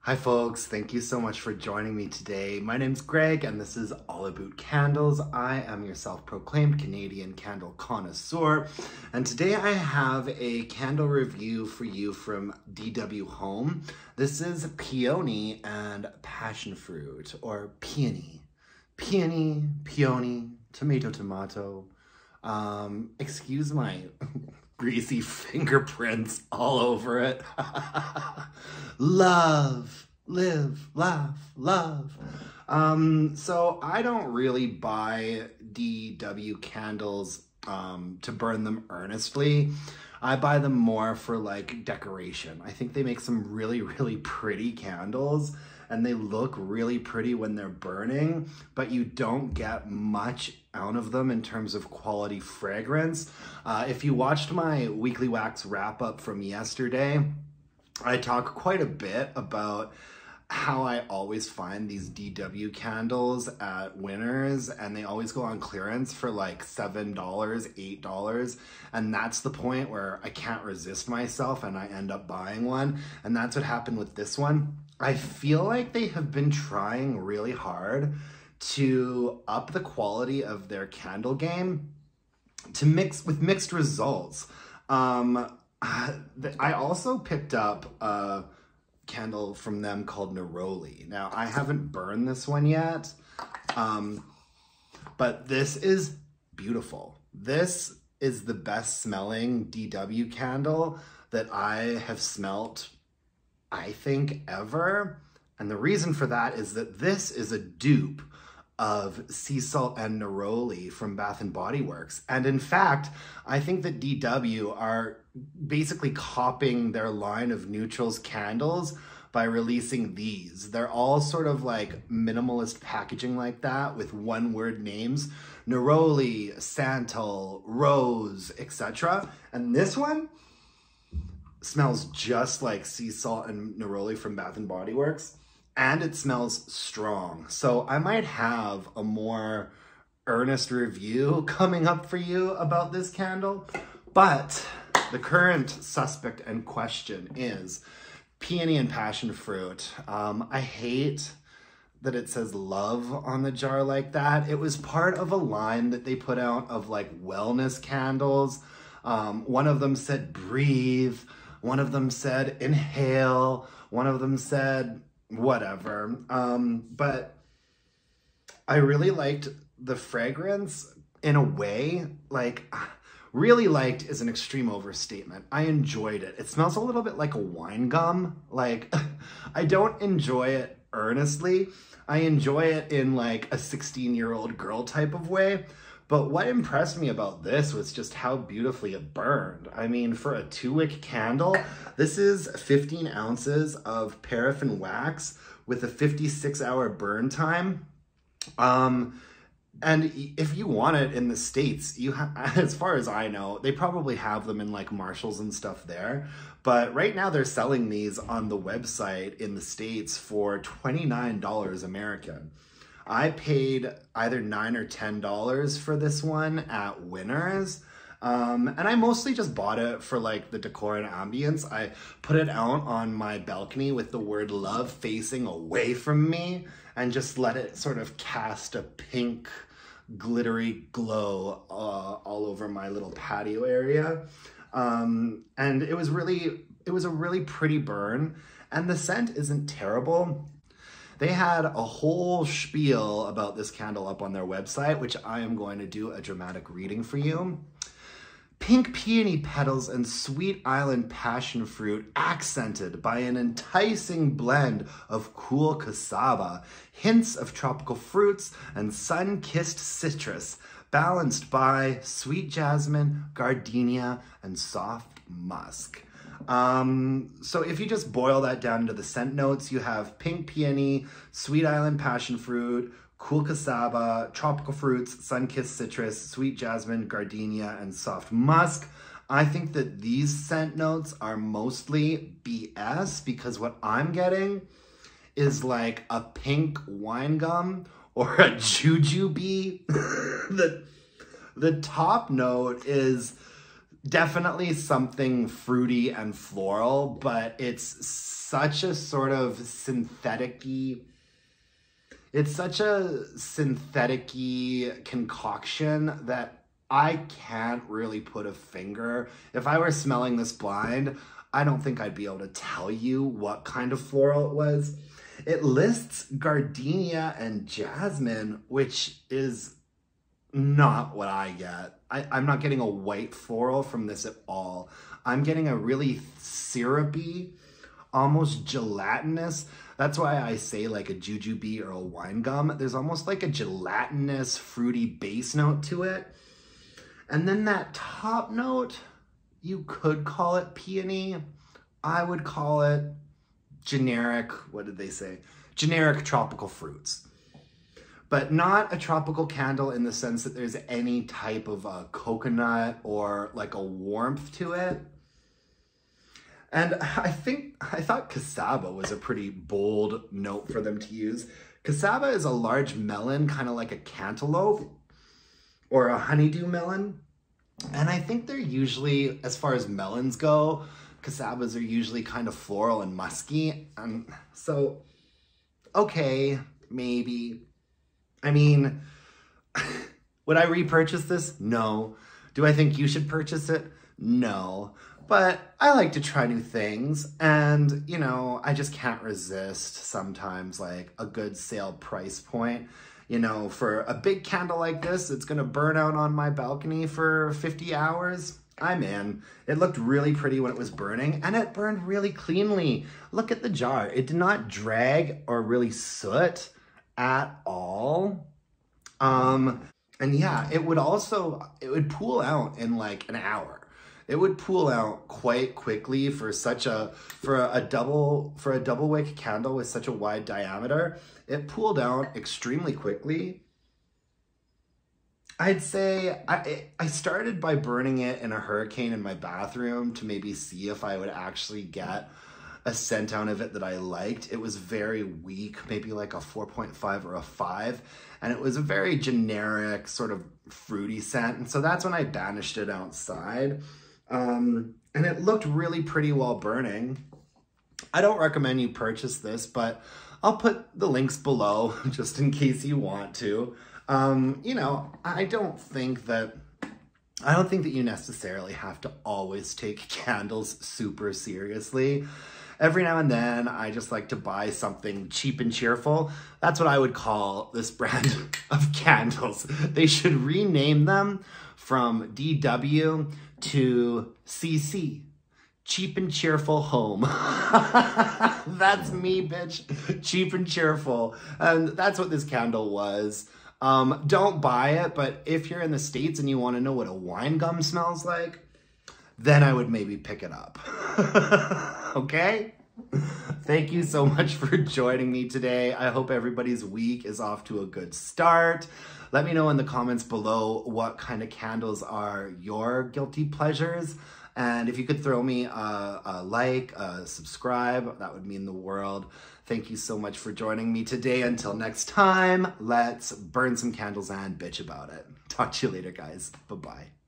Hi folks, thank you so much for joining me today. My name's Greg and this is all about candles. I am your self-proclaimed Canadian candle connoisseur, and today I have a candle review for you from DW Home. This is Peony and Passionfruit, or Peony. Peony, tomato. Excuse my greasy fingerprints all over it. Love, live, laugh, love. So I don't really buy DW candles to burn them earnestly. I buy them more for like decoration. I think they make some really pretty candles and they look really pretty when they're burning, but you don't get much out of them in terms of quality fragrance. If you watched my weekly wax wrap up from yesterday, I talk quite a bit about how I always find these DW candles at Winners and they always go on clearance for like $7, $8. And that's the point where I can't resist myself and I end up buying one. And that's what happened with this one. I feel like they have been trying really hard to up the quality of their candle game with mixed results. I also picked up a candle from them called Neroli. Now, I haven't burned this one yet, but this is beautiful. This is the best smelling DW candle that I have smelt, I think, ever. And the reason for that is that this is a dupe of Sea Salt and Neroli from Bath & Body Works. And in fact, I think that DW are basically copying their line of neutrals candles by releasing these. They're all sort of like minimalist packaging like that with one-word names: Neroli, Santal, Rose, etc. And this one smells just like Sea Salt and Neroli from Bath & Body Works, and it smells strong. So I might have a more earnest review coming up for you about this candle, but the current suspect and question is Peony and Passionfruit. I hate that it says love on the jar like that. It was part of a line that they put out of like wellness candles. One of them said breathe, one of them said inhale, one of them said whatever. But I really liked the fragrance in a way. Like, really liked is an extreme overstatement. I enjoyed it. It smells a little bit like a wine gum. Like, I don't enjoy it earnestly. I enjoy it in like a 16-year-old girl type of way. But what impressed me about this was just how beautifully it burned. I mean, for a 2-wick candle, this is 15 ounces of paraffin wax with a 56-hour burn time. And if you want it in the States, as far as I know, they probably have them in like Marshalls and stuff there. But right now they're selling these on the website in the States for $29 American. I paid either $9 or $10 for this one at Winners. And I mostly just bought it for like the decor and ambience. I put it out on my balcony with the word love facing away from me and just let it sort of cast a pink glittery glow all over my little patio area. And it was a really pretty burn, and the scent isn't terrible. They had a whole spiel about this candle up on their website, which I am going to do a dramatic reading for you. Pink peony petals and sweet island passion fruit accented by an enticing blend of cool cassava, hints of tropical fruits and sun-kissed citrus, balanced by sweet jasmine, gardenia, and soft musk. So if you just boil that down into the scent notes, you have pink peony, sweet island passion fruit, cool cassava, tropical fruits, sun-kissed citrus, sweet jasmine, gardenia, and soft musk. I think that these scent notes are mostly BS because what I'm getting is like a pink wine gum or a jujube. The top note is definitely something fruity and floral, but it's such a sort of synthetic-y, it's such a synthetic-y concoction that I can't really put a finger. If I were smelling this blind, I don't think I'd be able to tell you what kind of floral it was. It lists gardenia and jasmine, which is not what I get. I'm not getting a white floral from this at all. I'm getting a really syrupy, almost gelatinous. That's why I say like a jujube or a wine gum. There's almost like a gelatinous, fruity base note to it. And then that top note, you could call it peony. I would call it generic, what did they say? Generic tropical fruits. But not a tropical candle in the sense that there's any type of coconut or like a warmth to it. And I thought cassava was a pretty bold note for them to use. Cassava is a large melon, kind of like a cantaloupe or a honeydew melon. And I think they're usually, as far as melons go, cassavas are usually kind of floral and musky. And so, okay, maybe. I mean, would I repurchase this? No. Do I think you should purchase it? No. But I like to try new things, and, you know, I just can't resist sometimes, like, a good sale price point. You know, for a big candle like this, it's gonna burn out on my balcony for 50 hours. I'm in. It looked really pretty when it was burning, and it burned really cleanly. Look at the jar. It did not drag or really soot at all. And yeah, it would pool out in like an hour. It would pool out quite quickly for a double wick candle with such a wide diameter. It pooled out extremely quickly. I'd say I started by burning it in a hurricane in my bathroom to maybe see if I would actually get a scent out of it that I liked. It was very weak, maybe like a 4.5 or a 5, and it was a very generic sort of fruity scent. And so that's when I banished it outside. And it looked really pretty while burning. I don't recommend you purchase this, but I'll put the links below just in case you want to. You know, I don't think that you necessarily have to always take candles super seriously. Every now and then, I just like to buy something cheap and cheerful. That's what I would call this brand of candles. They should rename them from DW to CC. Cheap and cheerful home. That's me, bitch. Cheap and cheerful. And that's what this candle was. Don't buy it, but if you're in the States and you want to know what a wine gum smells like, then I would maybe pick it up. Okay? Thank you so much for joining me today. I hope everybody's week is off to a good start. Let me know in the comments below what kind of candles are your guilty pleasures. And if you could throw me a like, a subscribe, that would mean the world. Thank you so much for joining me today. Until next time, let's burn some candles and bitch about it. Talk to you later, guys. Bye-bye.